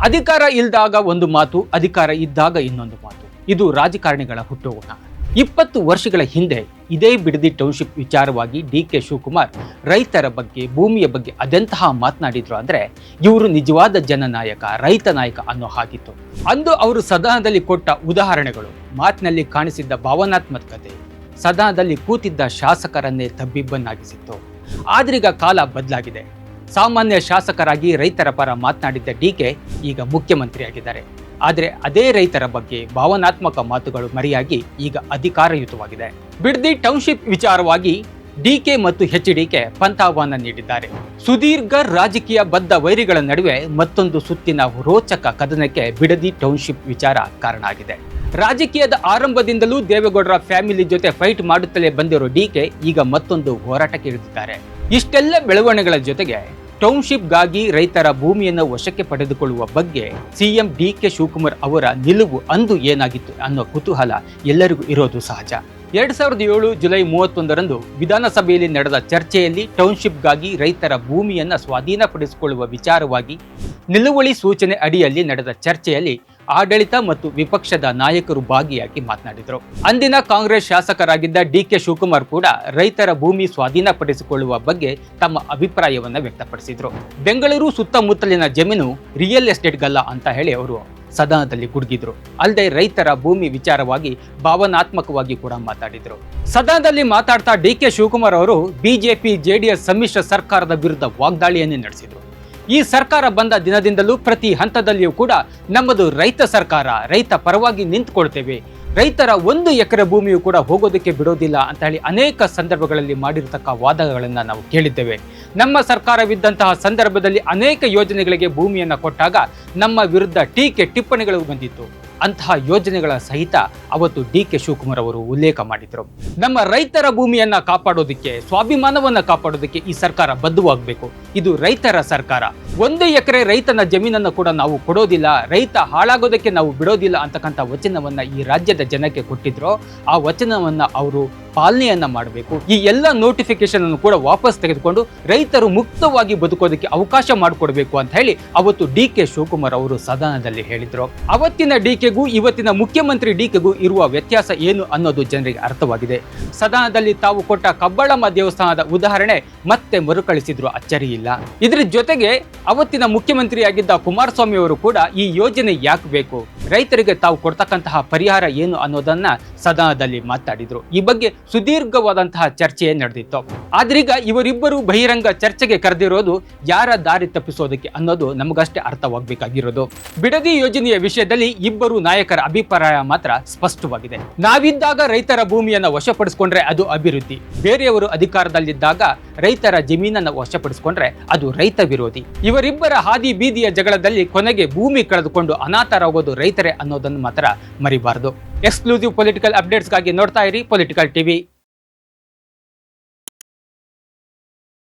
ಅಧಿಕಾರ ಇಲ್ದಾಗ ಒಂದು ಮಾತು, ಅಧಿಕಾರ ಇದ್ದಾಗ ಇನ್ನೊಂದು ಮಾತು. ಇದು ರಾಜಕಾರಣಿಗಳ ಹುಟ್ಟುಗುಣ. 20 ವರ್ಷಗಳ ಹಿಂದೆ ಇದೇ ಬಿಡದಿ ಟೌನ್ಶಿಪ್ ವಿಚಾರವಾಗಿ ಡಿ.ಕೆ. ಶಿವಕುಮಾರ್ ರೈತರ ಬಗ್ಗೆ, ಭೂಮಿಯ ಬಗ್ಗೆ ಅದೆಂತಹ ಮಾತನಾಡಿದ್ರು ಅಂದ್ರೆ ಇವರು ನಿಜವಾದ ಜನನಾಯಕ, ರೈತ ನಾಯಕ ಅನ್ನೋ ಹಾಗಿತ್ತು. ಅಂದು ಅವರು ಸದನದಲ್ಲಿ ಕೊಟ್ಟ ಉದಾಹರಣೆಗಳು, ಮಾತಿನಲ್ಲಿ ಕಾಣಿಸಿದ್ದ ಭಾವನಾತ್ಮಕತೆ ಸದನದಲ್ಲಿ ಕೂತಿದ್ದ ಶಾಸಕರನ್ನೇ ತಬ್ಬಿಬ್ಬನ್ನಾಗಿಸಿತ್ತು. ಆದ್ರೀಗ ಕಾಲ ಬದಲಾಗಿದೆ. ಸಾಮಾನ್ಯ ಶಾಸಕರಾಗಿ ರೈತರ ಪರ ಮಾತನಾಡಿದ್ದ ಡಿ.ಕೆ. ಈಗ ಮುಖ್ಯಮಂತ್ರಿಯಾಗಿದ್ದಾರೆ. ಆದರೆ ಅದೇ ರೈತರ ಬಗ್ಗೆ ಭಾವನಾತ್ಮಕ ಮಾತುಗಳು ಮರೆಯಾಗಿ ಈಗ ಅಧಿಕಾರಯುತವಾಗಿದೆ. ಬಿಡದಿ ಟೌನ್ಶಿಪ್ ವಿಚಾರವಾಗಿ ಡಿ.ಕೆ. ಮತ್ತು ಎಚ್.ಡಿ.ಕೆ. ಪಂಥಾಹ್ವಾನ ನೀಡಿದ್ದಾರೆ. ಸುದೀರ್ಘ ರಾಜಕೀಯ ಬದ್ಧ ವೈರಿಗಳ ನಡುವೆ ಮತ್ತೊಂದು ಸುತ್ತಿನ ರೋಚಕ ಕದನಕ್ಕೆ ಬಿಡದಿ ಟೌನ್ಶಿಪ್ ವಿಚಾರ ಕಾರಣ ಆಗಿದೆ. ರಾಜಕೀಯದ ಆರಂಭದಿಂದಲೂ ದೇವೇಗೌಡರ ಫ್ಯಾಮಿಲಿ ಜೊತೆ ಫೈಟ್ ಮಾಡುತ್ತಲೇ ಬಂದಿರೋ ಡಿ.ಕೆ. ಈಗ ಮತ್ತೊಂದು ಹೋರಾಟಕ್ಕೆ ಇಳಿದಿದ್ದಾರೆ. ಇಷ್ಟೆಲ್ಲ ಬೆಳವಣಿಗೆಗಳ ಜೊತೆಗೆ ಟೌನ್ಶಿಪ್ಗಾಗಿ ರೈತರ ಭೂಮಿಯನ್ನು ವಶಕ್ಕೆ ಪಡೆದುಕೊಳ್ಳುವ ಬಗ್ಗೆ ಸಿಎಂ ಡಿ.ಕೆ. ಶಿವಕುಮಾರ್ ಅವರ ನಿಲುವು ಅಂದು ಏನಾಗಿತ್ತು ಅನ್ನೋ ಕುತೂಹಲ ಎಲ್ಲರಿಗೂ ಇರೋದು ಸಹಜ. 2007 ಜುಲೈ 31ರಂದು ವಿಧಾನಸಭೆಯಲ್ಲಿ ನಡೆದ ಚರ್ಚೆಯಲ್ಲಿ ಟೌನ್ಶಿಪ್ಗಾಗಿ ರೈತರ ಭೂಮಿಯನ್ನು ಸ್ವಾಧೀನಪಡಿಸಿಕೊಳ್ಳುವ ವಿಚಾರವಾಗಿ ನಿಲುವಳಿ ಸೂಚನೆ ಅಡಿಯಲ್ಲಿ ನಡೆದ ಚರ್ಚೆಯಲ್ಲಿ ಆಡಳಿತ ಮತ್ತು ವಿಪಕ್ಷದ ನಾಯಕರು ಭಾಗಿಯಾಗಿ ಮಾತನಾಡಿದರು. ಅಂದಿನ ಕಾಂಗ್ರೆಸ್ ಶಾಸಕರಾಗಿದ್ದ ಡಿ.ಕೆ. ಶಿವಕುಮಾರ್ ಕೂಡ ರೈತರ ಭೂಮಿ ಸ್ವಾಧೀನಪಡಿಸಿಕೊಳ್ಳುವ ಬಗ್ಗೆ ತಮ್ಮ ಅಭಿಪ್ರಾಯವನ್ನು ವ್ಯಕ್ತಪಡಿಸಿದರು. ಬೆಂಗಳೂರು ಸುತ್ತಮುತ್ತಲಿನ ಜಮೀನು ರಿಯಲ್ ಎಸ್ಟೇಟ್ಗಲ್ಲ ಅಂತ ಹೇಳಿ ಅವರು ಸದನದಲ್ಲಿ ಗುಡುಗಿದ್ರು. ಅಲ್ಲದೆ ರೈತರ ಭೂಮಿ ವಿಚಾರವಾಗಿ ಭಾವನಾತ್ಮಕವಾಗಿ ಕೂಡ ಮಾತಾಡಿದ್ರು. ಸದನದಲ್ಲಿ ಮಾತಾಡ್ತಾ ಡಿ.ಕೆ. ಶಿವಕುಮಾರ್ ಅವರು ಬಿಜೆಪಿ ಜೆಡಿಎಸ್ ಸಮ್ಮಿಶ್ರ ಸರ್ಕಾರದ ವಿರುದ್ಧ ವಾಗ್ದಾಳಿಯನ್ನೇ ನಡೆಸಿದ್ರು. ಈ ಸರ್ಕಾರ ಬಂದ ದಿನದಿಂದಲೂ ಪ್ರತಿ ಹಂತದಲ್ಲಿಯೂ ಕೂಡ ನಮ್ಮದು ರೈತ ಸರ್ಕಾರ, ರೈತ ಪರವಾಗಿ ನಿಂತುಕೊಳ್ತೇವೆ, ರೈತರ 1 ಎಕರೆ ಭೂಮಿಯೂ ಕೂಡ ಹೋಗೋದಕ್ಕೆ ಬಿಡೋದಿಲ್ಲ ಅಂತ ಹೇಳಿ ಅನೇಕ ಸಂದರ್ಭಗಳಲ್ಲಿ ಮಾಡಿರತಕ್ಕ ವಾದಗಳನ್ನು ನಾವು ಕೇಳಿದ್ದೇವೆ. ನಮ್ಮ ಸರ್ಕಾರವಿದ್ದಂತಹ ಸಂದರ್ಭದಲ್ಲಿ ಅನೇಕ ಯೋಜನೆಗಳಿಗೆ ಭೂಮಿಯನ್ನು ಕೊಟ್ಟಾಗ ನಮ್ಮ ವಿರುದ್ಧ ಟೀಕೆ ಟಿಪ್ಪಣಿಗಳು ಬಂದಿತ್ತು. ಅಂತಹ ಯೋಜನೆಗಳ ಸಹಿತ ಅವತ್ತು ಡಿ.ಕೆ. ಶಿವಕುಮಾರ್ ಅವರು ಉಲ್ಲೇಖ ಮಾಡಿದರು. ನಮ್ಮ ರೈತರ ಭೂಮಿಯನ್ನ ಕಾಪಾಡೋದಕ್ಕೆ, ಸ್ವಾಭಿಮಾನವನ್ನ ಕಾಪಾಡೋದಕ್ಕೆ ಈ ಸರ್ಕಾರ ಬದ್ಧವಾಗಬೇಕು. ಇದು ರೈತರ ಸರ್ಕಾರ. 1 ಎಕರೆ ರೈತನ ಜಮೀನನ್ನು ಕೂಡ ನಾವು ಕೊಡೋದಿಲ್ಲ, ರೈತ ಹಾಳಾಗೋದಕ್ಕೆ ನಾವು ಬಿಡೋದಿಲ್ಲ ಅಂತಕ್ಕಂಥ ವಚನವನ್ನ ಈ ರಾಜ್ಯದ ಜನಕ್ಕೆ ಕೊಟ್ಟಿದ್ರು. ಆ ವಚನವನ್ನ ಅವರು ಪಾಲನೆಯನ್ನ ಮಾಡಬೇಕು. ಈ ಎಲ್ಲ ನೋಟಿಫಿಕೇಶನ್ ಅನ್ನು ಕೂಡ ವಾಪಸ್ ತೆಗೆದುಕೊಂಡು ರೈತರು ಮುಕ್ತವಾಗಿ ಬದುಕೋದಕ್ಕೆ ಅವಕಾಶ ಮಾಡಿಕೊಡ್ಬೇಕು ಅಂತ ಹೇಳಿ ಅವತ್ತು ಡಿ.ಕೆ. ಶಿವಕುಮಾರ್ ಅವರು ಸದನದಲ್ಲಿ ಹೇಳಿದ್ರು. ಅವತ್ತಿನ ಡಿ.ಕೆ.ಗೂ ಇವತ್ತಿನ ಮುಖ್ಯಮಂತ್ರಿ ಡಿ.ಕೆ.ಗೂ ಇರುವ ವ್ಯತ್ಯಾಸ ಏನು ಅನ್ನೋದು ಜನರಿಗೆ ಅರ್ಥವಾಗಿದೆ. ಸದನದಲ್ಲಿ ತಾವು ಕೊಟ್ಟ ಕಬ್ಬಳಮ್ಮ ದೇವಸ್ಥಾನದ ಉದಾಹರಣೆ ಮತ್ತೆ ಮರುಕಳಿಸಿದ್ರು, ಅಚ್ಚರಿ ಇಲ್ಲ. ಇದರ ಜೊತೆಗೆ ಅವತ್ತಿನ ಮುಖ್ಯಮಂತ್ರಿಯಾಗಿದ್ದ ಕುಮಾರಸ್ವಾಮಿ ಅವರು ಕೂಡ ಈ ಯೋಜನೆ ಯಾಕೆ ಬೇಕು, ರೈತರಿಗೆ ತಾವು ಕೊಡ್ತಕ್ಕಂತಹ ಪರಿಹಾರ ಏನು ಅನ್ನೋದನ್ನ ಸದನದಲ್ಲಿ ಮಾತಾಡಿದ್ರು. ಈ ಬಗ್ಗೆ ಸುದೀರ್ಘವಾದಂತಹ ಚರ್ಚೆ ನಡೆದಿತ್ತು. ಆದ್ರೀಗ ಇವರಿಬ್ಬರು ಬಹಿರಂಗ ಚರ್ಚೆಗೆ ಕರೆದಿರೋದು ಯಾರ ದಾರಿ ತಪ್ಪಿಸೋದಕ್ಕೆ ಅನ್ನೋದು ನಮಗಷ್ಟೇ ಅರ್ಥವಾಗಬೇಕಾಗಿರೋದು. ಬಿಡದಿ ಯೋಜನೆಯ ವಿಷಯದಲ್ಲಿ ಇಬ್ಬರು ನಾಯಕರ ಅಭಿಪ್ರಾಯ ಮಾತ್ರ ಸ್ಪಷ್ಟವಾಗಿದೆ. ನಾವಿದ್ದಾಗ ರೈತರ ಭೂಮಿಯನ್ನು ವಶಪಡಿಸಿಕೊಂಡ್ರೆ ಅದು ಅಭಿವೃದ್ಧಿ, ಬೇರೆಯವರು ಅಧಿಕಾರದಲ್ಲಿದ್ದಾಗ ರೈತರ ಜಮೀನನ್ನು ವಶಪಡಿಸಿಕೊಂಡ್ರೆ ಅದು ರೈತ ವಿರೋಧಿ. ಇವರಿಬ್ಬರ ಹಾದಿ ಬೀದಿಯ ಜಗಳದಲ್ಲಿ ಕೊನೆಗೆ ಭೂಮಿ ಕಳೆದುಕೊಂಡು ಅನಾಥರಾಗೋದು ರೈತರೇ ಅನ್ನೋದನ್ನು ಮಾತ್ರ ಮರಿಬಾರದು. ಎಕ್ಸ್ಕ್ಲೂಸಿವ್ ಪೊಲಿಟಿಕಲ್ ಅಪ್ಡೇಟ್ಸ್ಗಾಗಿ ನೋಡ್ತಾ ಇರಿ ಪೊಲಿಟಿಕಲ್ ಟಿವಿ.